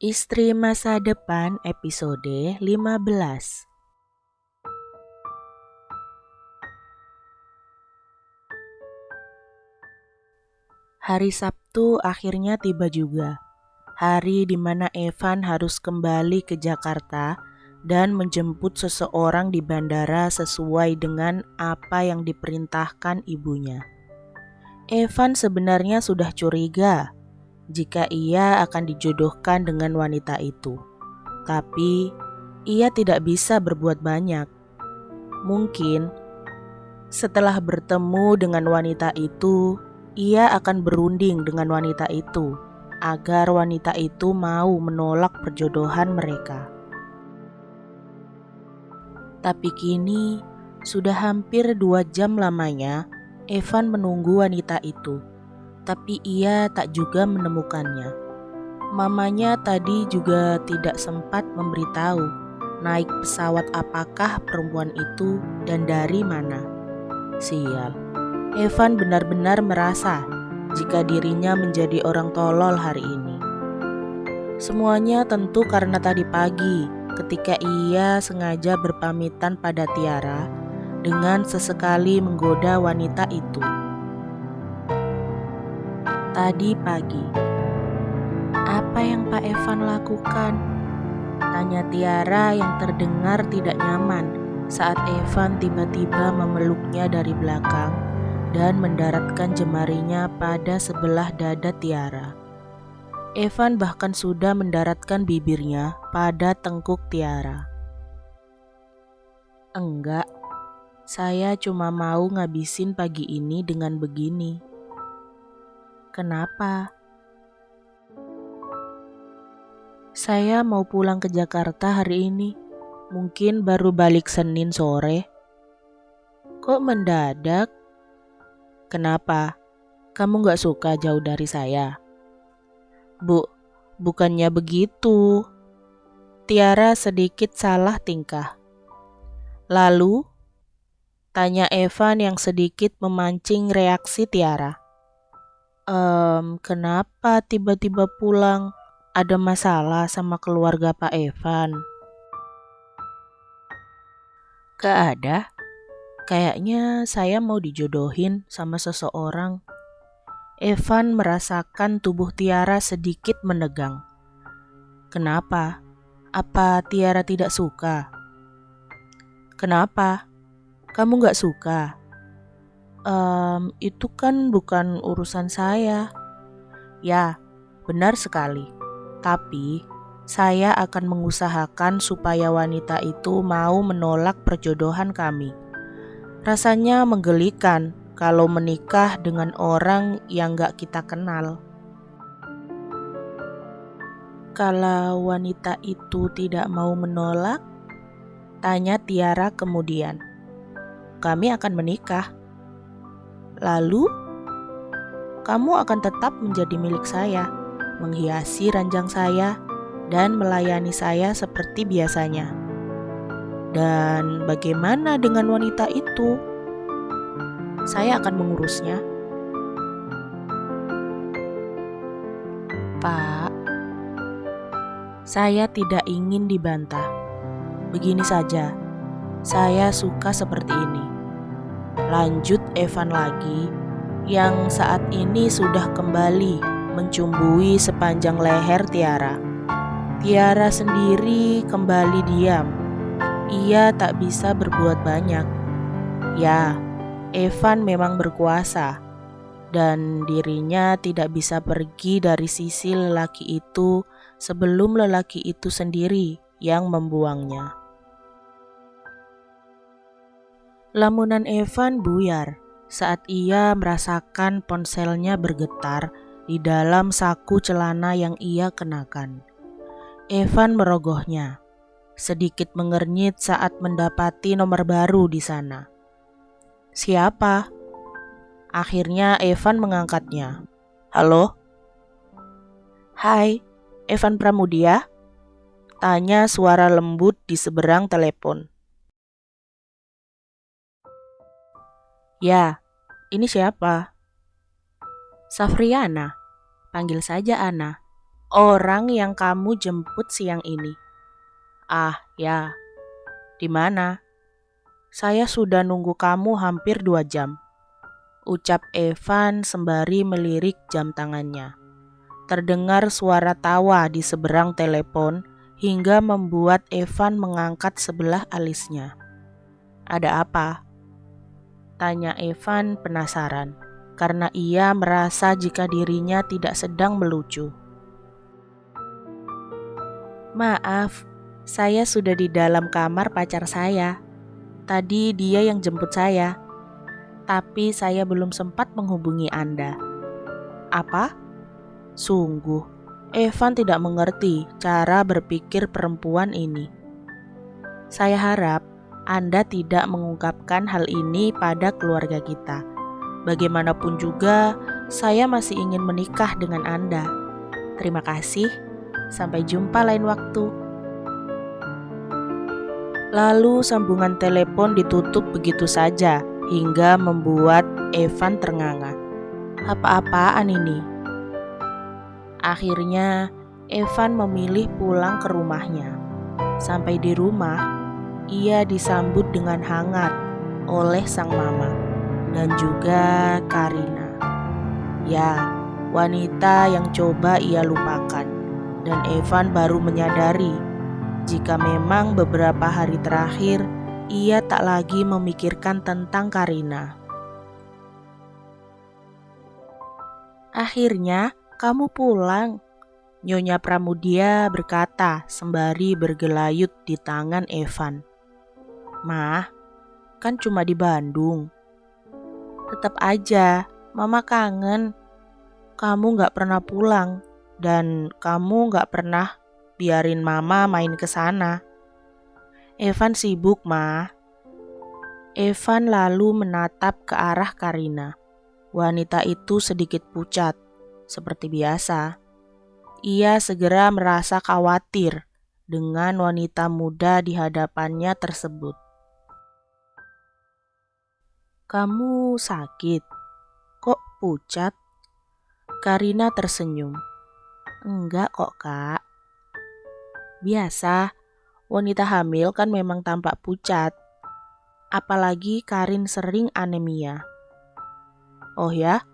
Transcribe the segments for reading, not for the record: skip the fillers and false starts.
Istri Masa Depan episode 15. Hari Sabtu akhirnya tiba juga. Hari di mana Evan harus kembali ke Jakarta dan menjemput seseorang di bandara sesuai dengan apa yang diperintahkan ibunya. Evan sebenarnya sudah curiga jika ia akan dijodohkan dengan wanita itu. Tapi ia tidak bisa berbuat banyak. Mungkin setelah bertemu dengan wanita itu, ia akan berunding dengan wanita itu agar wanita itu mau menolak perjodohan mereka. Tapi kini sudah hampir 2 jam lamanya Evan menunggu wanita itu, tapi ia tak juga menemukannya. Mamanya tadi juga tidak sempat memberitahu naik pesawat apakah perempuan itu dan dari mana. Sial, Evan benar-benar merasa jika dirinya menjadi orang tolol hari ini. Semuanya tentu karena tadi pagi ketika ia sengaja berpamitan pada Tiara dengan sesekali menggoda wanita itu. Tadi pagi, apa yang Pak Evan lakukan? Tanya Tiara yang terdengar tidak nyaman saat Evan tiba-tiba memeluknya dari belakang dan mendaratkan jemarinya pada sebelah dada Tiara. Evan bahkan sudah mendaratkan bibirnya pada tengkuk Tiara. Enggak, saya cuma mau ngabisin pagi ini dengan begini. Kenapa? Saya mau pulang ke Jakarta hari ini. Mungkin baru balik Senin sore. Kok mendadak? Kenapa? Kamu gak suka jauh dari saya? Bu, bukannya begitu. Tiara sedikit salah tingkah. Lalu, tanya Evan yang sedikit memancing reaksi Tiara. Kenapa tiba-tiba pulang? Ada masalah sama keluarga Pak Evan? Gak ada. Kayaknya saya mau dijodohin sama seseorang. Evan merasakan tubuh Tiara sedikit menegang. Kenapa? Apa Tiara tidak suka? Kenapa? Kamu gak suka? Itu kan bukan urusan saya. Ya, benar sekali. Tapi saya akan mengusahakan supaya wanita itu mau menolak perjodohan kami. Rasanya menggelikan kalau menikah dengan orang yang gak kita kenal. Kalau wanita itu tidak mau menolak, tanya Tiara kemudian. Kami akan menikah. Lalu, kamu akan tetap menjadi milik saya, menghiasi ranjang saya, dan melayani saya seperti biasanya. Dan bagaimana dengan wanita itu? Saya akan mengurusnya. Pak, saya tidak ingin dibantah. Begini saja, saya suka seperti ini. Lanjut Evan lagi, yang saat ini sudah kembali mencumbui sepanjang leher Tiara. Tiara sendiri kembali diam. Ia tak bisa berbuat banyak. Ya, Evan memang berkuasa, dan dirinya tidak bisa pergi dari sisi lelaki itu sebelum lelaki itu sendiri yang membuangnya. Lamunan Evan buyar saat ia merasakan ponselnya bergetar di dalam saku celana yang ia kenakan. Evan merogohnya, sedikit mengernyit saat mendapati nomor baru di sana. Siapa? Akhirnya Evan mengangkatnya. Halo? Hai, Evan Pramudia? Tanya suara lembut di seberang telepon. Ya, ini siapa? Safriana, panggil saja Ana. Orang yang kamu jemput siang ini. Ah, ya. Di mana? Saya sudah nunggu kamu hampir 2 jam. Ucap Evan sembari melirik jam tangannya. Terdengar suara tawa di seberang telepon hingga membuat Evan mengangkat sebelah alisnya. Ada apa? Tanya Evan penasaran, karena ia merasa jika dirinya tidak sedang melucu. Maaf, saya sudah di dalam kamar pacar saya. Tadi dia yang jemput saya, tapi saya belum sempat menghubungi Anda. Apa? Sungguh, Evan tidak mengerti cara berpikir perempuan ini. Saya harap Anda tidak mengungkapkan hal ini pada keluarga kita. Bagaimanapun juga, saya masih ingin menikah dengan Anda. Terima kasih, sampai jumpa lain waktu. Lalu sambungan telepon ditutup begitu saja hingga membuat Evan ternganga. Apa-apaan ini? Akhirnya, Evan memilih pulang ke rumahnya. Sampai di rumah, ia disambut dengan hangat oleh sang mama dan juga Karina. Ya, wanita yang coba ia lupakan. Dan Evan baru menyadari jika memang beberapa hari terakhir ia tak lagi memikirkan tentang Karina. Akhirnya, kamu pulang, Nyonya Pramudia berkata sembari bergelayut di tangan Evan. Mah, kan cuma di Bandung. Tetap aja, Mama kangen. Kamu gak pernah pulang dan kamu gak pernah biarin Mama main ke sana. Evan sibuk, Mah. Evan lalu menatap ke arah Karina. Wanita itu sedikit pucat, seperti biasa. Ia segera merasa khawatir dengan wanita muda di hadapannya tersebut. Kamu sakit? Kok pucat? Karina tersenyum. Enggak kok, Kak. Biasa, wanita hamil kan memang tampak pucat. Apalagi Karin sering anemia. Oh ya?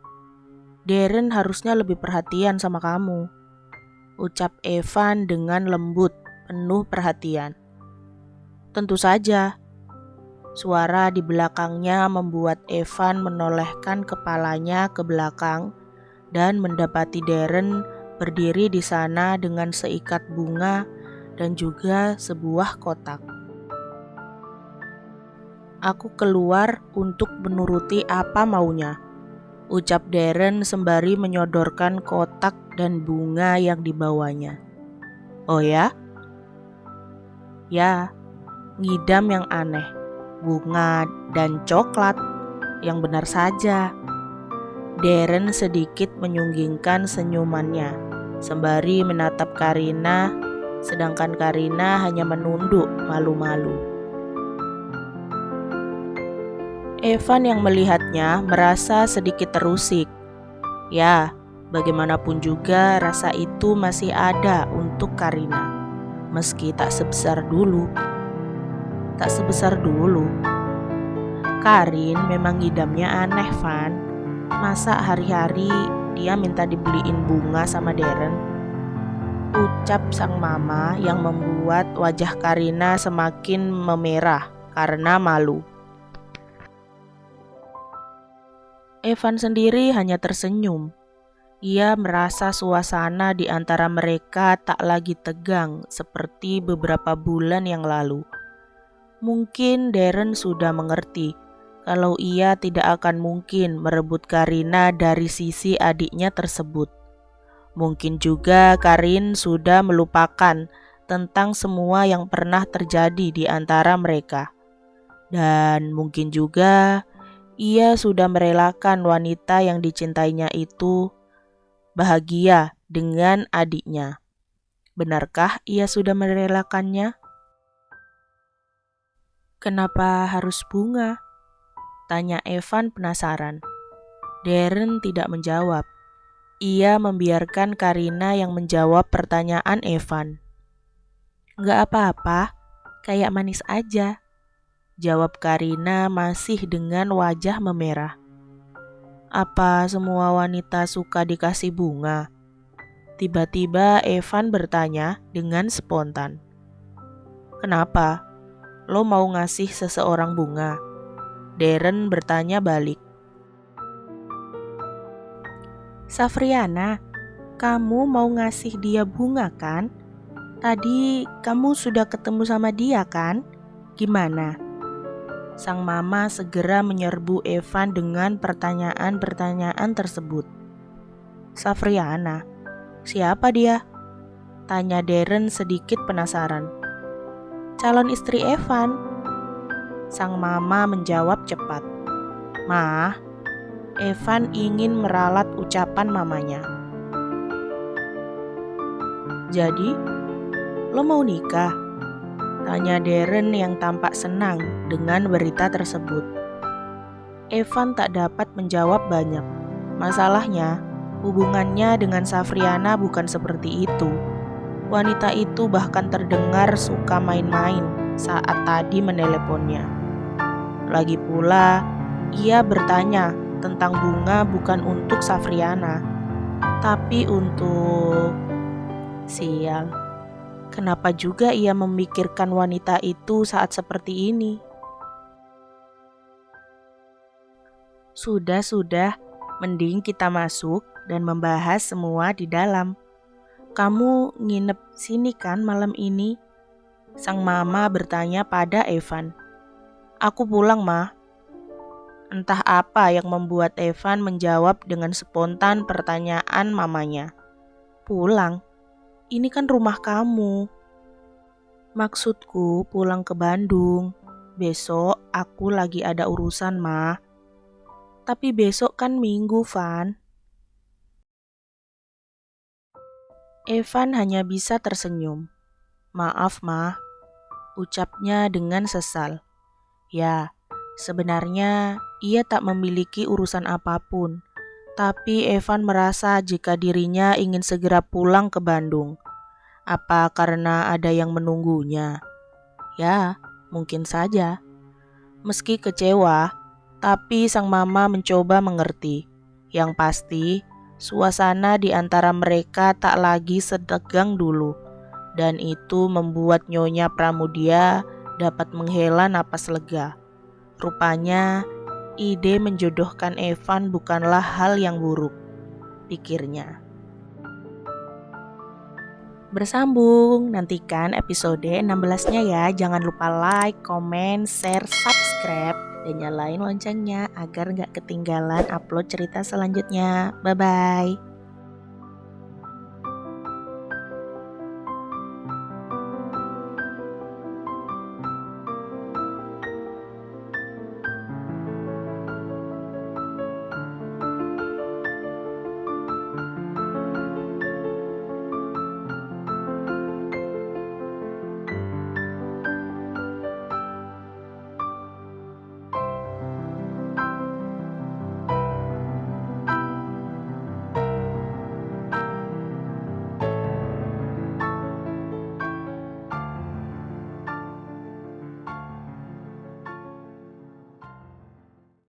Darren harusnya lebih perhatian sama kamu. Ucap Evan dengan lembut, penuh perhatian. Tentu saja. Suara di belakangnya membuat Evan menolehkan kepalanya ke belakang dan mendapati Darren berdiri di sana dengan seikat bunga dan juga sebuah kotak. Aku keluar untuk menuruti apa maunya, ucap Darren sembari menyodorkan kotak dan bunga yang dibawanya. Oh ya? Ya, ngidam yang aneh, bunga dan coklat, yang benar saja. Darren sedikit menyunggingkan senyumannya, sembari menatap Karina, sedangkan Karina hanya menunduk malu-malu. Evan yang melihatnya merasa sedikit terusik. Ya, bagaimanapun juga rasa itu masih ada untuk Karina, meski tak sebesar dulu. Tak sebesar dulu. Karin memang ngidamnya aneh, Van. Masa hari-hari dia minta dibeliin bunga sama Darren? Ucap sang mama yang membuat wajah Karina semakin memerah karena malu. Evan sendiri hanya tersenyum. Ia merasa suasana di antara mereka tak lagi tegang seperti beberapa bulan yang lalu. Mungkin Darren sudah mengerti kalau ia tidak akan mungkin merebut Karina dari sisi adiknya tersebut. Mungkin juga Karin sudah melupakan tentang semua yang pernah terjadi di antara mereka. Dan mungkin juga ia sudah merelakan wanita yang dicintainya itu bahagia dengan adiknya. Benarkah ia sudah merelakannya? Kenapa harus bunga? Tanya Evan penasaran. Darren tidak menjawab. Ia membiarkan Karina yang menjawab pertanyaan Evan. "Nggak apa-apa, kayak manis aja," jawab Karina masih dengan wajah memerah. "Apa semua wanita suka dikasih bunga?" Tiba-tiba Evan bertanya dengan spontan. "Kenapa? Lo mau ngasih seseorang bunga?" Darren bertanya balik. "Safriana, kamu mau ngasih dia bunga kan? Tadi kamu sudah ketemu sama dia kan? Gimana?" Sang mama segera menyerbu Evan dengan pertanyaan-pertanyaan tersebut. "Safriana, siapa dia?" tanya Darren sedikit penasaran. "Calon istri Evan," sang mama menjawab cepat. "Ma," Evan ingin meralat ucapan mamanya. "Jadi, lo mau nikah?" tanya Darren yang tampak senang dengan berita tersebut. Evan tak dapat menjawab banyak. Masalahnya, hubungannya dengan Safriana bukan seperti itu. Wanita itu bahkan terdengar suka main-main saat tadi meneleponnya. Lagi pula, ia bertanya tentang bunga bukan untuk Safriana, tapi untuk... Sial, kenapa juga ia memikirkan wanita itu saat seperti ini? Sudah, mending kita masuk dan membahas semua di dalam. "Kamu nginep sini kan malam ini?" sang mama bertanya pada Evan. "Aku pulang, Ma." Entah apa yang membuat Evan menjawab dengan spontan pertanyaan mamanya. "Pulang? Ini kan rumah kamu." "Maksudku pulang ke Bandung. Besok aku lagi ada urusan, Ma." "Tapi besok kan Minggu, Van." Evan hanya bisa tersenyum. "Maaf, Ma," ucapnya dengan sesal. Ya, sebenarnya ia tak memiliki urusan apapun, tapi Evan merasa jika dirinya ingin segera pulang ke Bandung. Apa karena ada yang menunggunya? Ya, mungkin saja. Meski kecewa, tapi sang mama mencoba mengerti. Yang pasti, suasana di antara mereka tak lagi setegang dulu, dan itu membuat Nyonya Pramudia dapat menghela napas lega. Rupanya, ide menjodohkan Evan bukanlah hal yang buruk, pikirnya. Bersambung, nantikan episode 16-nya ya. Jangan lupa like, komen, share, subscribe, dan nyalain loncengnya agar gak ketinggalan upload cerita selanjutnya. Bye-bye.